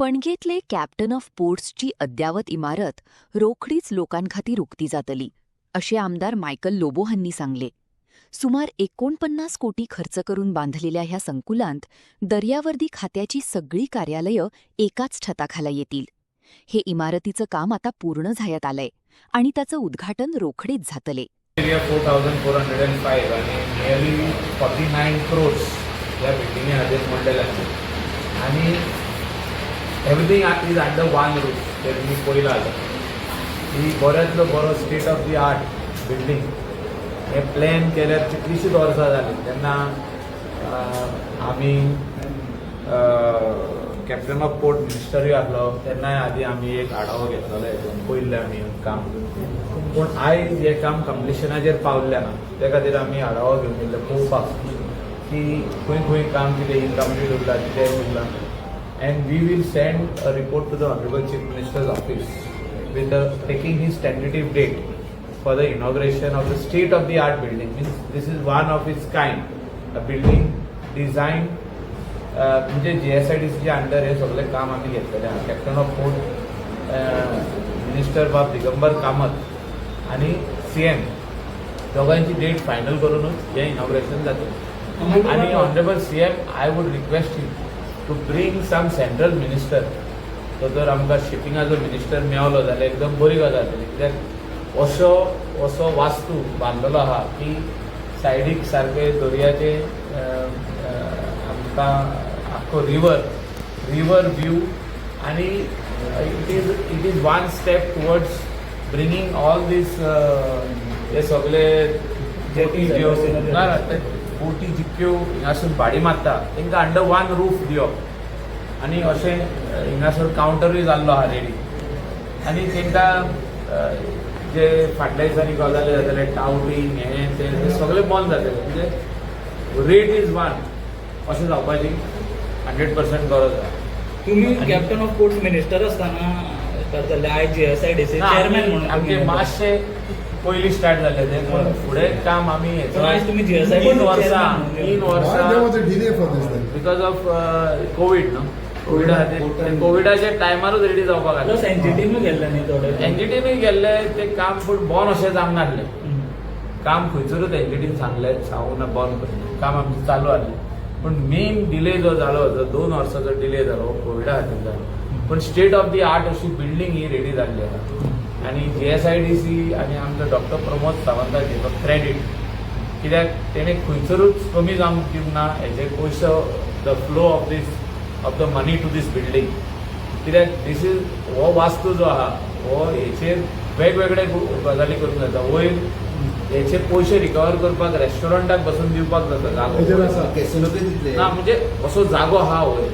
पणगेतले captain of पोर्ट्सची अद्यावत इमारत रोखडीच लोकांखातीर उक्ती जातली अशें आमदार मायकल लोबो हांनी सांगले. सुमार 49 कोटी खर्च करून बांधलेल्या ह्या संकुलांत दर्यावर्दी खात्याची सगळी कार्यालयं एकाच छताखाला येतील. हे इमारतीचं काम आता पूर्ण झायत आलंय आणि त्याचं उद्घाटन रोखडेच जातले. 4405 आणि नियरली 49 crores या बिल्डिंगे खातीर मोडलेले आसा आणि everything is under one roof. ते तुमी पळयलां ही बऱ्यांतलो बरो state of the art building. हे प्लॅन केल्यार कितलींशींच वर्सां जालीं. तेन्ना आमी कॅप्टन ऑफ पोर्ट मिनिस्टरूय आसलो तेन्नाय आदी आमी एक आढावो घेतलोलो हेतून पयलें आमी काम. पूण आयज हें काम कंप्लिशनाचेर पावल्लें ना. त्या खातीर आमी आढावो घेवन गेल्ले पळोवपाक की खंय खंय काम कितें इनकम्प्लीट उरलां कितें उरलां. And we will send a report to the Honorable Chief Minister's office with taking his tentative date for the inauguration of the state-of-the-art building. Means this is one of its kind, a building designed. म्हणजे GSIDC under हे सगळे काम आम्ही घेतलेले आहात. Captain of port minister बाब दिगंबर कामत आणि CM दोघांची डेट फायनल करूनच हे इनॉग्रेशन जाते. आणि honourable CM I would request you to bring some central minister. तो जर आमकां शिपिंगाचो मिनिस्टर मेळलो जाल्यार एकदम बरी गजाल जातली. कित्याक असो वास्तू बांदलेलो आहा की सायडीक सारके दर्याचे आमकां आख्खो रिवर व्यू आणि it is one step towards bringing all these हे सगळे जेटी ज्यो बोटी जितक्यो हिंगासून भाडी मारता तांकां अंडर वन रूफ दिवप. आनी अशें हिंगासर कावंटरूय जाल्लो आहा रेडी. आनी तांकां जे फाटल्या दिसांनी गजाली जाताले टावरींग हें तें सगळें बंद जातलें. म्हणजे रेट इज वन अशें जावपाची 100% गरज आहा. तुम्ही कॅप्टन ऑफ पोर्ट्स मिनिस्टर असताना करताले आयज GSIDC चेअरमॅन म्हणून आमचे मातशें पयलीं स्टार्ट जाल्ले ते. पूण फुडें काम आमी तुम्ही 3 वर्सां बिकॉज ऑफ कोवीड न्हू. कोविडा खातीर कोविडाच्या टायमारूच रेडी जावपाक लागले. एनजीटीनूय गेल्ले न्ही थोडे. एनजीटीनूय गेल्ले ते काम पूण बंद अशें जावंक नासलें. काम खंयसरूच एनजीटीन सांगलें सावून बंद कर. काम आमचें चालू आसलें. पूण मेन डिले जो जालो जो 2 वर्सांचो डिले जालो कोविडा खातीर जालो. पूण स्टेट ऑफ दी आर्ट अशी बिल्डींग ही रेडी जाल्ली आसा. आणि GSIDC आणि आमचो डॉक्टर प्रमोद सावंताक घेतो क्रेडीट. कित्याक तेणे खंयसरूच कमी जावंक दिवंक ना हेजे पयसो the flow of the money to this building. कित्याक दीस इज हो वास्तू जो आहा हो हेचेर वेगवेगळे गजाली करूंक जाता. वयर हेचे पयशे रिकवर करपाक रेस्टॉरंटाक बसून दिवपाक जाता जागो ना. म्हणजे असो जागो आहा वयर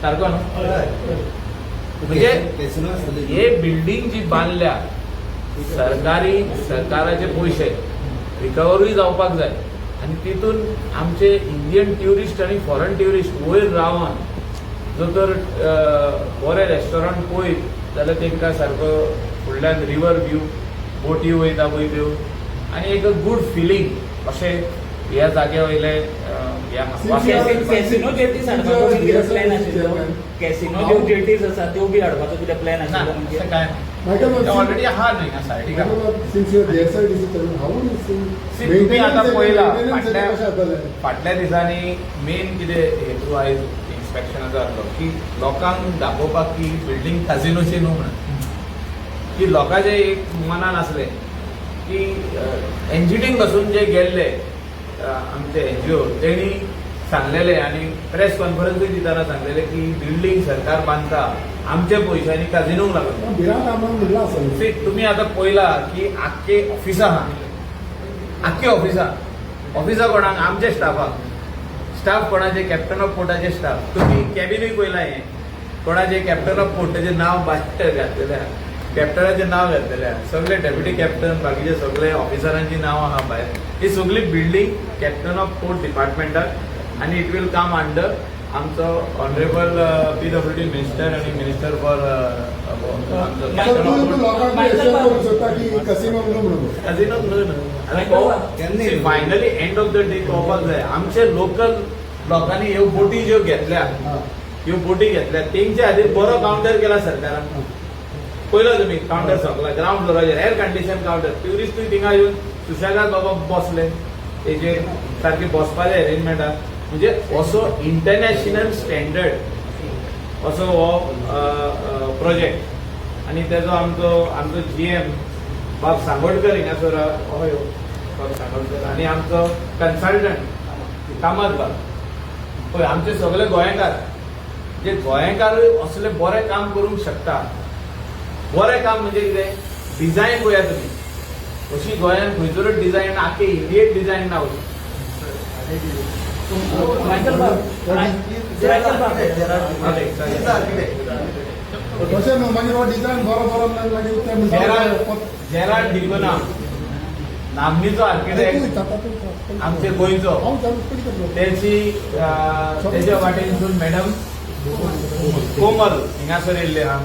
सारको न्हू. म्हणजे हे बिल्डींग जी बांदल्या सरकाराचे पयशे रिकवरूय जावपाक जाय. आनी तितून आमचे इंडियन ट्युरिस्ट आनी फॉरेन ट्युरिस्ट वयर रावन जर तर बरे रेस्टॉरंट पळयत जाल्यार तांकां सारको फुडल्यान रिवर व्यू बोटी वयता पळय त्यो आनी एक गूड फिलींग अशें ह्या जागे वयले कॅसिनो जेटीज हाडपाचो कितें प्लॅन आशिल्लो. कॅसिनो ज्यो जेटीज आसा त्यो बी हाडपाचो कितें प्लॅन आशिल्लो. म्हणजे काय ऑलरेडी आहा न्हय ना सायडीक. तुमी आतां पळयला फाटल्या दिसांनी मेन कितें हेतू आयज इन्स्पेक्शनाचो आसलो की लोकांक दाखोवपाक की बिल्डींग काजिनोची न्हू म्हणून. की लोकांचें एक मनान आसलें की एनजीटीन पासून जे गेल्ले आमचे NGO तेणी सांगलेले आणि प्रेस कॉन्फरन्सूय दिताना सांगलेले की बिल्डींग सरकार बांदता आमच्या पयशांनी काजिनोक लागून. तुम्ही आता पळयला की आख्खे ऑफिसां आहा आख्खे ऑफिसां कोणाक आमच्या स्टाफ कोणाचे कॅप्टन ऑफ पोर्टाचे स्टाफ. तुम्ही कॅबिनूय पळयला हें कोणाचे कॅप्टन ऑफ पोर्टाचें नांव घातलेलें आहा. कॅप्टनाचें नांव घातलेलें आहा. सगळे डेप्युटी कॅप्टन बाकीचे सगळे ऑफिसरांची नांवां आहा भायर. ही सगळी बिल्डींग कॅप्टन ऑफ पोर्ट डिपार्टमेंटाक आनी इट वील कम अंडर आमचो ऑनरेबल PWD मिनिस्टर आनी minister for finally end of the day पळोवपाक जाय आमचे लोकल लोकांनी ह्यो बोटी ज्यो घेतल्या ह्यो बोटी घेतल्या तेंच्या खातीर बरो कावंटर केला सरकारान. पयलो तुमी कावंटर सगळा ग्राउंड फ्लोराचेर एअर कंडिशन कावंटर. ट्युरिस्टूय थिंगा येवन सुशेगाद बाबा बसले, तेजेर सारखे बसपाचे अरेंजमेंट आहा. म्हणजे असो इंटरनॅशनल स्टँडर्ड असो हो प्रोजेक्ट. आनी तेजो आमचो GM बाब सांगोडकर हिंगासर हय बाब सांगोडकर आनी आमचो कन्सल्टंट कामत बाब. पळय आमचे सगळे गोंयकार जे गोंयकारूय असले बरें काम करूंक शकता. बरें काम म्हणजे कितें, डिझायन पळया तुमी अशी गोंयांत खंयसरूच डिझायन आख्खे इंडियेक डिझायन ना अशी. मायकल बाब, मायकल बाब. तशें न्हू, मागीर हो डिझायन बरो बरो मागीर जेराल्ड डिकोना नामनीचो आर्किटेक्ट आमचे गोंयचो, तेच्या वाटेनसून मॅडम कोमल हिंगासर येयल्ले आहा.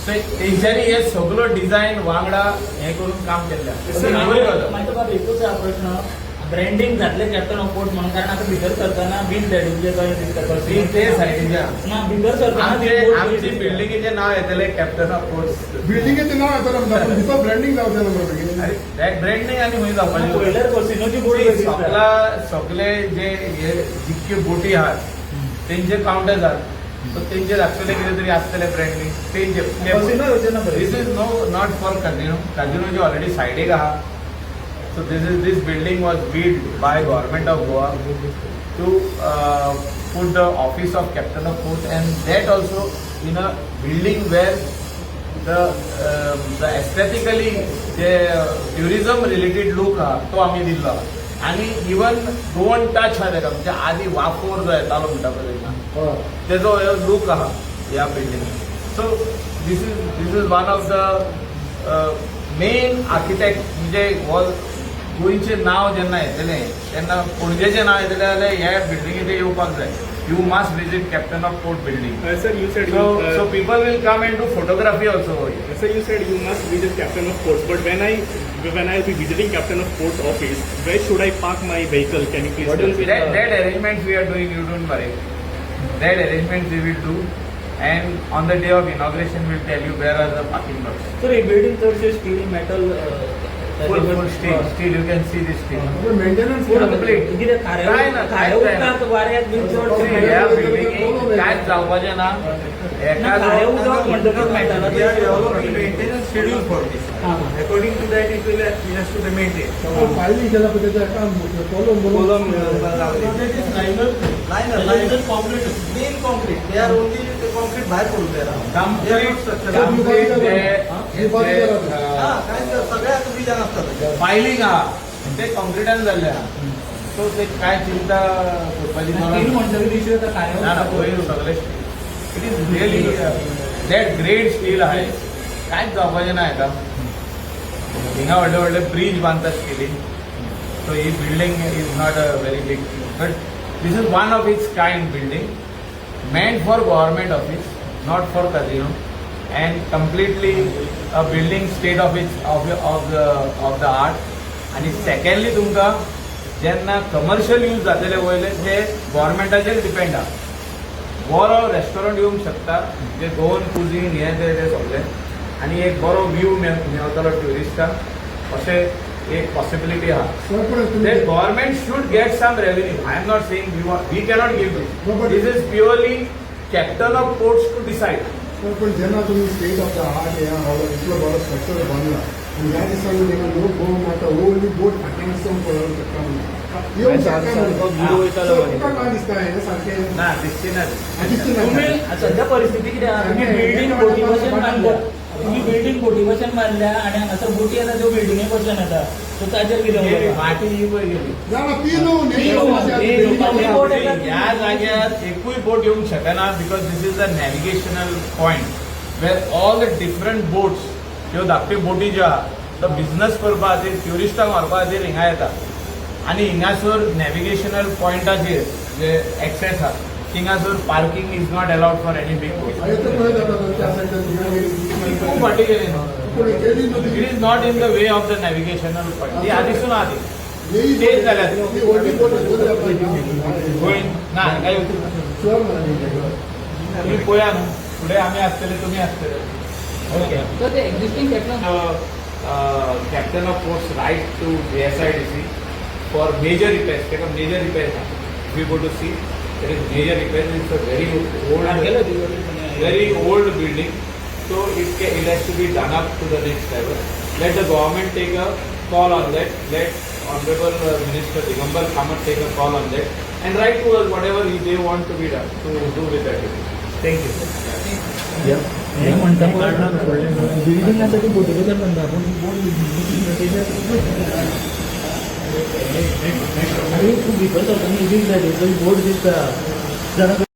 तेंच्यांनी हे सगळो डिझायन वांगडा हे करून काम केल्लें. मायकल बाब, एकूच हा प्रश्न, ब्रँडिंग जातले कॅप्टन ऑफ पोर्ट म्हणून, कारण आता भितर सरतना बीन डॅडीचे ते सायडीच्या ना भितर सरतना आमची बिल्डिंगेचें नाव येतलें कॅप्टन ऑफ पोर्ट्स. बिल्डिंगेचें नांव येतलें, भितर ब्रँडिंग जावचें न्हू. ब्रँडिंग आनी खंय जावपाचें पयल्यार कॉसिनोची बोटी सगळे जे जितके बोटी आहात तेंचे काउंटर्स आहात, सो तेंचे धाकटले कितें तरी आसतलें ब्रँडिंग तेंचे. दिस is not for casino. कझिनोची already सायडीक आहा. So this building was built by Government of Goa to put the office of Captain of Port, and that also in a building where the aesthetically the tourism related look तो आम्ही दिल्लो. आणि even don't touch हा तेका, म्हणजे आधी वाफोर जो येतालो म्हणटा पळय तेजो लूक आहा ह्या building. So this is one of the main architect. म्हणजे गोंयचें नांव जेन्ना येतलें तेन्ना पणजेचें नांव येतलें जाल्यार ह्या बिल्डिंगेचेर येवपाक जाय. You must visit captain of port building. Sir, you said So people will come and do photography also. Sir, you said you must visit Captain of Ports, but when I'll be visiting Captain of Ports office, where should I park my vehicle? Can you please What tell will me? be that arrangement we are doing, you don't worry. That arrangement we will do, and on the day of inauguration we'll tell you where are the parking lots. Sir, हे building चडशे steel metal Full steel, you can see this steel. Maintenance Complete. कितें काय ना, खाऱ्या उदकांत वाऱ्याक bin चड ह्या बिल्डिंगेक कांयच जावपाचें ना. खाऱ्या उदक म्हणटकच मेळटाना We are developing maintenance schedule for this. हां. According to that, it has to be maintained. फायली केला पण त्याचा काम Column, liner, concrete, main concrete. They are only the concrete बाहेर पडून द्यायला. काय सगळ्या डिझाईन असतात. फायलिंग आहा ते कॉन्क्रिटान जाल्ले आहा. सो ते काय चिंता करपाची स्टील म्हणटकच दिसता ना खाऱ्या ना पळय सगळे it is really that great steel आहे. कांयच जावपाचें ना हेका. हिंगा व्हडले व्हडले ब्रीज बांदतात स्टिलीन. सो ही building is not a very big, but this is one of its kind building meant for government office, not for casino, and completely a building state of the art. आणि secondly तुमकां जेन्ना commercial use जातले वयले ते गव्हर्मेंटाचेर depend आहा. बरो restaurant येवंक शकता जे दोन कुझीन हे ते सगळे, आणि एक बरो व्यू मेळटलो ट्युरिस्टांक अशें एक पॉसिबिलिटी आहा. The government should get some revenue. I am not saying we cannot give this. This is purely Captain of Ports to decide. पण जेव्हा तुम्ही स्टेट ऑफ द आर्ट या इतलं बरं स्ट्रक्चर बांधला आणि ह्या दिसांनी तेका लोक भोवंक आता ओल्ड बोट फाटल्यान पळोवंक शकता. येवंक शकता तुका काय दिसता हे सारकें ना दिसची ना. तुम्ही सध्या परिस्थिती कितें आहा, तुम्ही बिल्डिंग बोटी भशेन बांधल्या, तुम्ही बिल्डिंग बोटी भशेन बांधल्या आणि हांगासर बोटी येता त्यो बिल्डिंगे भशेन येता. सो ताचेर कितें उलयता? वाटी ही पळय गेली. जाणा ती न्हू ह्या जाग्यार एकूय बोट येवंक शकना, because this is a navigational point where all the different boats ह्यो धाकट्यो बोटी ज्यो आहा तो बिझनस करपा खातीर ट्युरिस्टांक व्हरपा खातीर हिंगा येता. आणि हिंगासर नॅव्हिगेशनल पॉयंटाचेर जे एक्सेस आहा थिंगासर parking is not allowed for any big boat. खूब फाटी गेली. It is not in the way of the navigational point. ती आधीसून आहा ती चेंज जाल्यात. गोंय ना काय तुम्ही पळया न्हू फुडें आमी आसतले तुमी आसतले ओके सो ते existing captain captain of ports write to the SIDC for major repairs. Take a major repair. If you go to see, there is major repair. It's a very old building, so it has to be done up to the next level. Let the government take a call on that. Let Honorable Minister Digambar Kamath take a call on that and write to us whatever they want to be done to do with that. Thank you. हे म्हणता बिल्डिंगासाठी motivation म्हणता आपण खूप विकत होता board दिसता